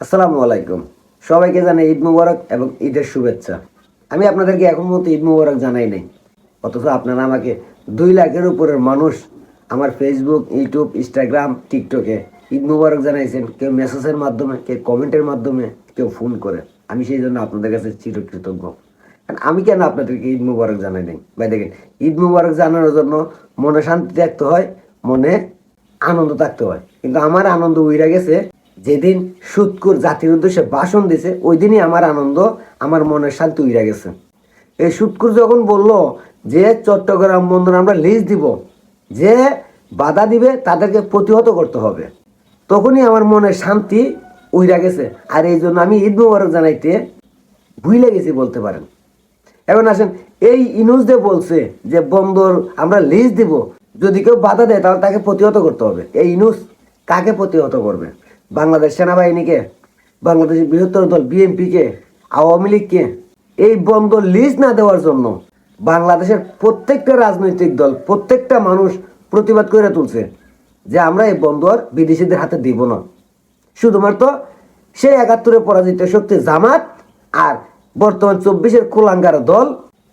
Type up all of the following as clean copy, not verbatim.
আসসালামু আলাইকুম। সবাইকে জানাই ঈদ মুবারক এবং ঈদের শুভেচ্ছা। আমি আপনাদেরকে এখন পর্যন্ত ঈদ মুবারক জানাই নাই, অথচ আপনারা আমাকে 2 লাখের উপরের মানুষ আমার ফেসবুক, ইউটিউব, ইনস্টাগ্রাম, টিকটকে ঈদ মুবারক জানাইছেন। কেউ মেসেজের মাধ্যমে, কেউ কমেন্টের মাধ্যমে, কেউ ফোন করে। আমি সেই জন্য আপনাদের কাছে চিরকৃতজ্ঞ। কারণ আমি কেন আপনাদেরকে ঈদ মুবারক জানাই নাই? ভাই দেখেন, ঈদ মুবারক জানানোর জন্য মনে শান্তি থাকতে হয়, মনে আনন্দ থাকতে হয়। কিন্তু আমার আনন্দ উইরা গেছে যেদিন সুৎকুর জাতির উদ্দেশ্যে ভাষণ দিছে, ওই দিনই আমার আনন্দ, আমার মনের শান্তি উইরা গেছে। এই সুৎকুর যখন বলল যে চট্টগ্রাম বন্দর আমরা লিজ দিব, যে বাধা দিবে তাদেরকে প্রতিহত করতে হবে, তখনই আমার মনের শান্তি উইরা গেছে। আর এই জন্য আমি ঈদ মুবারক জানাইতে ভুলে গেছি বলতে পারেন। এখন আসেন, এই ইনুস দে বলছে যে বন্দর আমরা লিজ দিব, যদি কেউ বাধা দেয় তাহলে তাকে প্রতিহত করতে হবে। এই ইনুস কাকে প্রতিহত করবে? বাংলাদেশ সেনাবাহিনীকে, বাংলাদেশের বৃহত্তর দল বিএনপিকে, আওয়ামী লীগকে? এই বন্দর লিজ না দেওয়ার জন্য বাংলাদেশের প্রত্যেকটা রাজনৈতিক দল, প্রত্যেকটা মানুষ প্রতিবাদ করে তুলছে যে আমরা এই বন্দর বিদেশিদের হাতে দিব না। শুধুমাত্র সেই 71-এ পরাজিত শক্তি জামাত আর বর্তমান 24-এর কুলাঙ্গার দল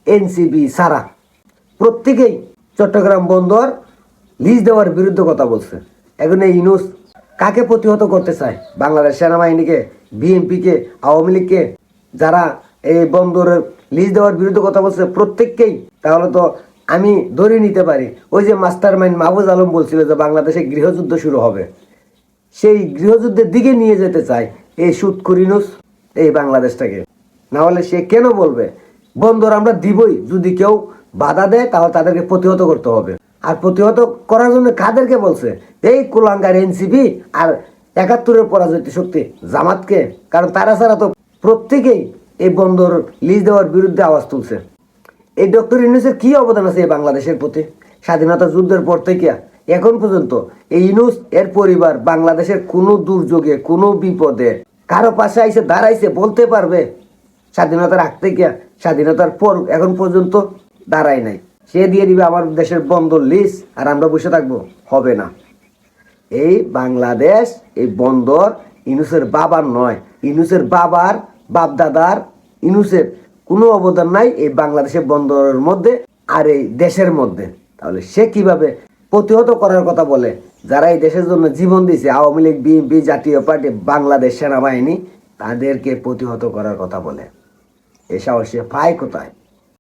এনসিপি সারা প্রত্যেকেই চট্টগ্রাম বন্দর লিজ দেওয়ার বিরুদ্ধে কথা বলছে। এখন এই ইনুস কাকে প্রতিহত করতে চায়? বাংলাদেশ সেনাবাহিনীকে, বিএনপিকে, আওয়ামী লীগকে, যারা এই বন্দরের লিজ দেওয়ার বিরুদ্ধে কথা বলছে প্রত্যেককেই? তাহলে তো আমি ধরে নিতে পারি ওই যে মাস্টার মাইন্ড মাহফুজ আলম বলছিল যে বাংলাদেশে গৃহযুদ্ধ শুরু হবে, সেই গৃহযুদ্ধের দিকে নিয়ে যেতে চায় এই সুৎখোর ইনুস এই বাংলাদেশটাকে। না হলে সে কেন বলবে বন্দর আমরা দিবই, যদি কেউ বাধা দেয় তাহলে তাদেরকে প্রতিহত করতে হবে? আর প্রতিহত করার জন্য কাদেরকে বলছে? এই কুলাঙ্গার এনসিপি আর 71-এর পরাজিত শক্তি জামাতকে। কারণ তারা ছাড়া তো প্রত্যেকেই এই বন্দর লিজ দেওয়ার বিরুদ্ধে আওয়াজ তুলছে। এই ডক্টর ইউনূসের কি অবদান আছে এই বাংলাদেশের প্রতি? স্বাধীনতা যুদ্ধের পর থেকে এখন পর্যন্ত এই ইউনূস এর পরিবার বাংলাদেশের কোনো দুর্যোগে, কোনো বিপদে কারো পাশে আইসে দাঁড়াইছে বলতে পারবে? স্বাধীনতার আগ থেকে স্বাধীনতার পর এখন পর্যন্ত দাঁড়ায় নাই। সে দিয়ে দিবে আমার দেশের বন্দর লিজ আর আমরা বসে থাকবো? হবে না। এই বাংলাদেশ, এই বন্দর ইউনূসের বাবার নয়, ইউনূসের বাবার বাপদাদার, ইউনূসের কোনো অবদান নাই এই বাংলাদেশের বন্দরের মধ্যে আর এই দেশের মধ্যে। তাহলে সে কিভাবে প্রতিহত করার কথা বলে? যারা এই দেশের জন্য জীবন দিয়েছে, আওয়ামী লীগ, বিএনপি, জাতীয় পার্টি, বাংলাদেশ সেনাবাহিনী, তাদেরকে প্রতিহত করার কথা বলে। এ সাহস সে পায় কোথায়?